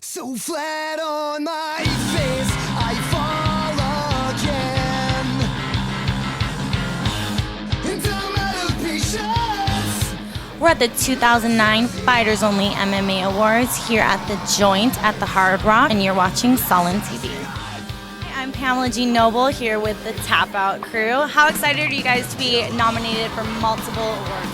So flat on my face, I fall again. And I'm out of patience. We're at the 2009 Fighters Only MMA Awards here at the Joint at the Hard Rock, and you're watching Solon TV. I'm Pamela Jean Noble here with the Tap Out crew. How excited are you guys to be nominated for multiple awards?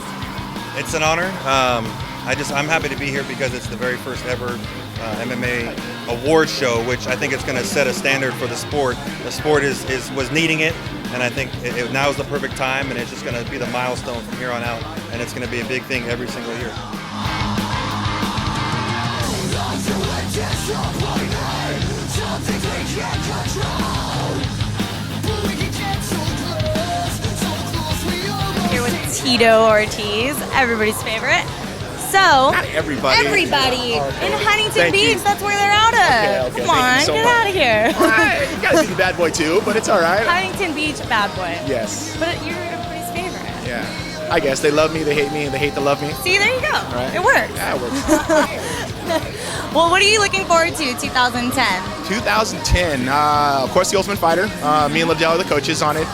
It's an honor. I'm happy to be here because it's the very first ever MMA award show, which I think it's going to set a standard for the sport. The sport was needing it, and I think now is the perfect time, and it's just going to be the milestone from here on out, and it's going to be a big thing every single year. Here with Tito Ortiz, everybody's favorite. So, not everybody. Everybody okay. in Huntington Thank Beach, you. that's where they're out of. Okay, Come on, so get much. out of here. You gotta be the bad boy too, but it's all right. Huntington Beach, bad boy. Yes. But you're everybody's favorite. Yeah. I guess they love me, they hate me, and they hate to love me. See, there you go. Right. It works. Yeah, it works. Well, what are you looking forward to 2010? 2010, of course, The Ultimate Fighter. Me and Liddell are the coaches on it.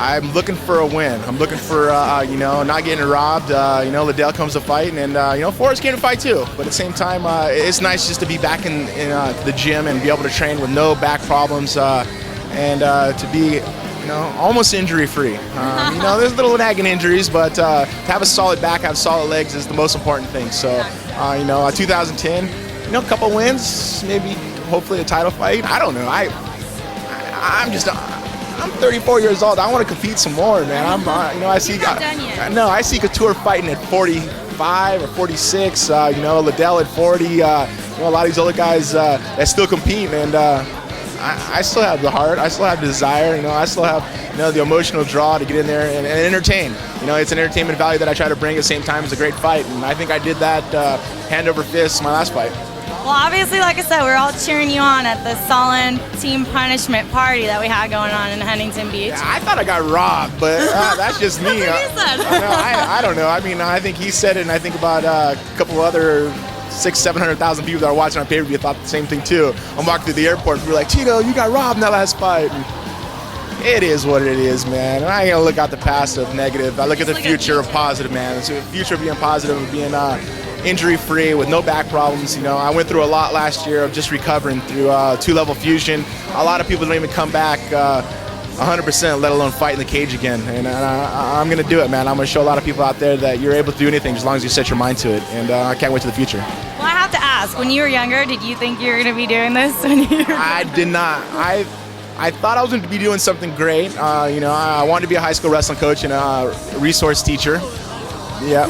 I'm looking for a win. I'm looking for, not getting robbed. Liddell comes to fight, and Forrest came to fight too. But at the same time, it's nice just to be back in the gym and be able to train with no back problems, and to be, almost injury-free. There's little nagging injuries, but to have a solid back, have solid legs is the most important thing. So, 2010, a couple wins, maybe, hopefully a title fight. I don't know. I'm 34 years old. I want to compete some more, man. I see. You're not done yet. No, I see Couture fighting at 45 or 46. Liddell at 40. A lot of these older guys that still compete, and I still have the heart. I still have the desire. I still have the emotional draw to get in there and entertain. It's an entertainment value that I try to bring at the same time as a great fight, and I think I did that hand over fist my last fight. Well, obviously, like I said, we're all cheering you on at the Solon Team Punishment Party that we had going on in Huntington Beach. Yeah, I thought I got robbed, but that's just me. That's what he said. I don't know. I mean, I think he said it, and I think about a couple other 700,000 people that are watching on pay-per-view thought the same thing too. I'm walking through the airport, and we're like, Tito, you got robbed in that last fight. And it is what it is, man. And I ain't gonna look out the past of negative. I look at the future of positive, man. So the future of being positive, of being injury-free with no back problems. I went through a lot last year of just recovering through two-level fusion. A lot of people don't even come back 100%, let alone fight in the cage again. And I'm going to do it, man. I'm going to show a lot of people out there that you're able to do anything as long as you set your mind to it. And I can't wait to the future. Well, I have to ask, when you were younger, did you think you were going to be doing this? I did not. I thought I was going to be doing something great. I wanted to be a high school wrestling coach and a resource teacher. Yeah.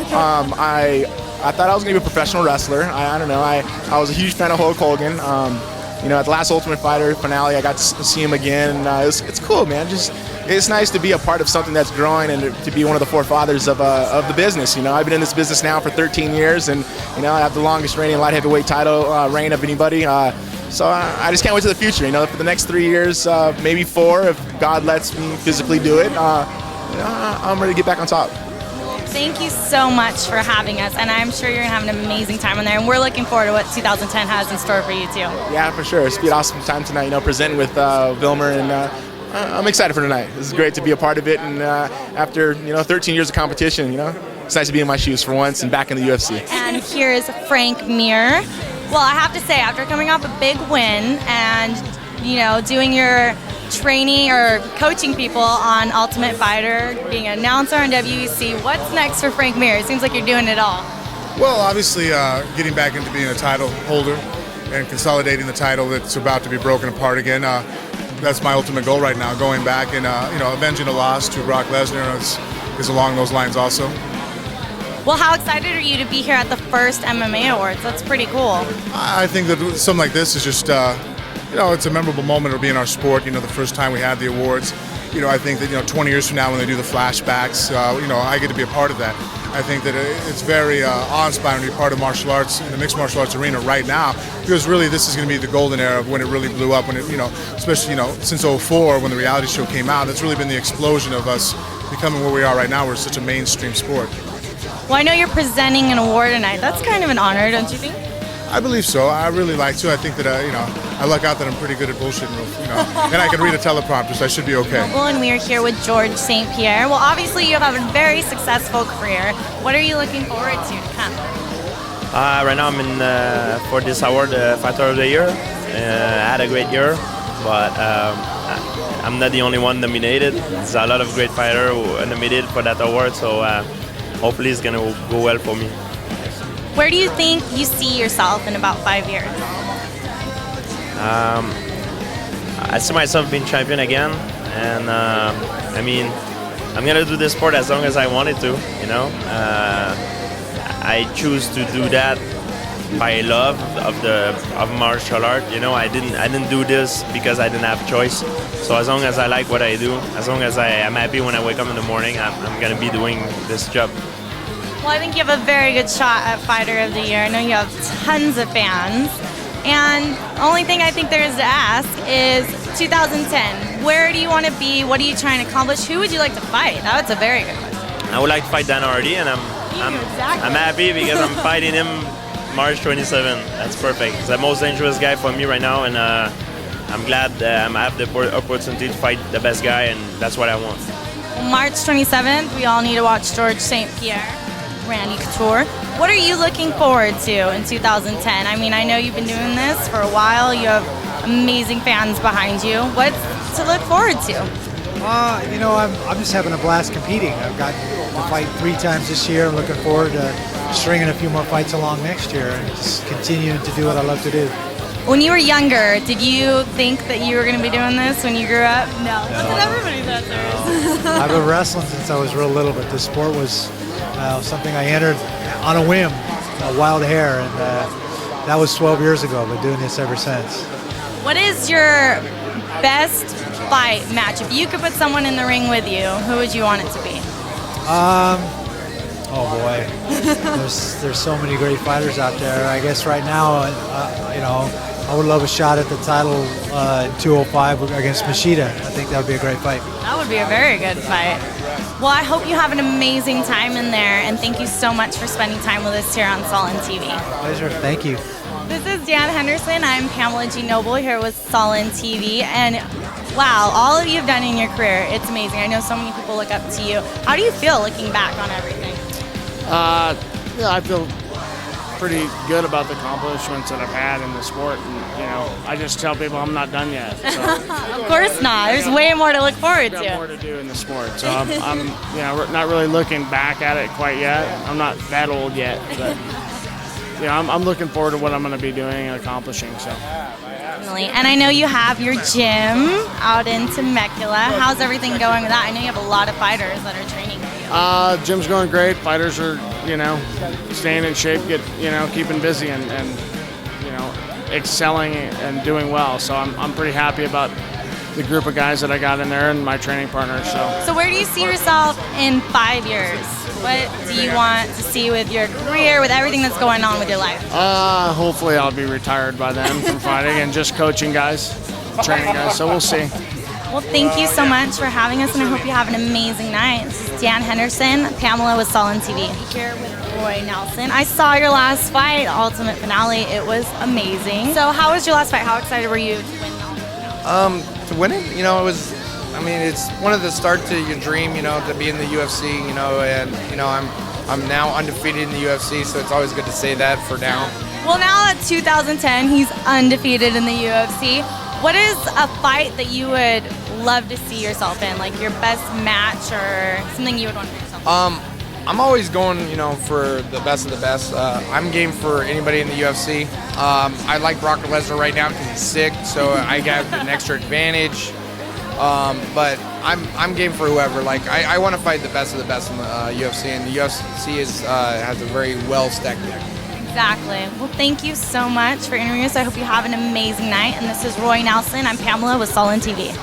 I thought I was going to be a professional wrestler. I don't know. I was a huge fan of Hulk Hogan. At the last Ultimate Fighter finale, I got to see him again. And it's cool, man. It's nice to be a part of something that's growing and to be one of the forefathers of the business. I've been in this business now for 13 years, and I have the longest reigning light heavyweight title reign of anybody. So I just can't wait to the future. For the next 3 years, maybe 4, if God lets me physically do it. I'm ready to get back on top. Thank you so much for having us, and I'm sure you're going to have an amazing time on there, and we're looking forward to what 2010 has in store for you, too. Yeah, for sure. It's been an awesome time tonight, presenting with Vilmer, and I'm excited for tonight. This is great to be a part of it, and after, 13 years of competition, it's nice to be in my shoes for once and back in the UFC. And here is Frank Mir. Well, I have to say, after coming off a big win and, doing your training or coaching people on Ultimate Fighter, being an announcer on WEC, what's next for Frank Mir? It seems like you're doing it all. Well, obviously, getting back into being a title holder and consolidating the title that's about to be broken apart again. That's my ultimate goal right now, going back and avenging a loss to Brock Lesnar is along those lines also. Well, how excited are you to be here at the first MMA Awards? That's pretty cool. I think that something like this is just it's a memorable moment to be in our sport. The first time we had the awards. I think that 20 years from now when they do the flashbacks, I get to be a part of that. I think that it's very awe-inspiring to be part of martial arts in the mixed martial arts arena right now, because really this is going to be the golden era of when it really blew up. When it, especially since '04 when the reality show came out, it's really been the explosion of us becoming where we are right now. We're such a mainstream sport. Well, I know you're presenting an award tonight. That's kind of an honor, don't you think? I believe so. I really like to. I think that I luck out that I'm pretty good at bullshitting, and I can read a teleprompter, so I should be okay. Well, and we are here with Georges St. Pierre. Well, obviously you have a very successful career. What are you looking forward to come? Right now I'm in for this award, Fighter of the Year. I had a great year, but I'm not the only one nominated. There's a lot of great fighters who are nominated for that award, so hopefully it's gonna go well for me. Where do you think you see yourself in about 5 years? I see myself being champion again, and I mean, I'm gonna do this sport as long as I wanted to. I choose to do that by love of martial art. I didn't do this because I didn't have a choice. So as long as I like what I do, as long as I'm happy when I wake up in the morning, I'm gonna be doing this job. Well, I think you have a very good shot at Fighter of the Year. I know you have tons of fans. And the only thing I think there is to ask is 2010. Where do you want to be? What are you trying to accomplish? Who would you like to fight? That's a very good question. I would like to fight Dan Hardy, and I'm happy because I'm fighting him March 27. That's perfect. He's the most dangerous guy for me right now, and I'm glad I have the opportunity to fight the best guy, and that's what I want. Well, March 27th, we all need to watch Georges St. Pierre, Randy Couture. What are you looking forward to in 2010? I mean, I know you've been doing this for a while. You have amazing fans behind you. What's to look forward to? I'm just having a blast competing. I've gotten to fight 3 times this year. I'm looking forward to stringing a few more fights along next year and just continuing to do what I love to do. When you were younger, did you think that you were going to be doing this when you grew up? No. That's what everybody thought there is. I've been wrestling since I was real little, but this sport was something I entered on a whim, wild hair, and that was 12 years ago. I've been doing this ever since. What is your best fight match? If you could put someone in the ring with you, who would you want it to be? Oh boy, there's so many great fighters out there. I guess right now, I would love a shot at the title in 205 against Machida. I think that would be a great fight. That would be a very good fight. Well, I hope you have an amazing time in there, and thank you so much for spending time with us here on Solon TV. Pleasure. Thank you. This is Dan Henderson. I'm Pamela G. Noble here with Solon TV, and wow, all of you have done in your career, it's amazing. I know so many people look up to you. How do you feel looking back on everything? I feel pretty good about the accomplishments that I've had in the sport, and I just tell people I'm not done yet. So. Of course not. There's way more to look forward to. I've got more to do in the sport, so I'm not really looking back at it quite yet. I'm not that old yet, but I'm looking forward to what I'm going to be doing and accomplishing. So. And I know you have your gym out in Temecula. How's everything going with that? I know you have a lot of fighters that are training with you. Gym's going great. Fighters are, staying in shape, keeping busy and excelling and doing well. So I'm pretty happy about the group of guys that I got in there and my training partners. So where do you see yourself in 5 years? What do you want to see with your career, with everything that's going on with your life? Hopefully I'll be retired by then from fighting and just coaching guys, training guys, so we'll see. Well, thank you so much for having us, and I hope you have an amazing night. This is Dan Henderson, Pamela with Solon TV. Here with Roy Nelson. I saw your last fight, Ultimate Finale. It was amazing. So how was your last fight? How excited were you to win? To win it, it was, it's one of the start to your dream, to be in the UFC, and, I'm now undefeated in the UFC, so it's always good to say that for now. Well, now at 2010, he's undefeated in the UFC. What is a fight that you would love to see yourself in, like your best match or something you would want to do yourself? I'm always going, for the best of the best. I'm game for anybody in the UFC. I like Brock Lesnar right now because he's sick, so I got an extra advantage. But I'm game for whoever. Like I want to fight the best of the best in the UFC, and the UFC has a very well stacked deck. Exactly. Well, thank you so much for interviewing us. I hope you have an amazing night. And this is Roy Nelson. I'm Pamela with Solon TV.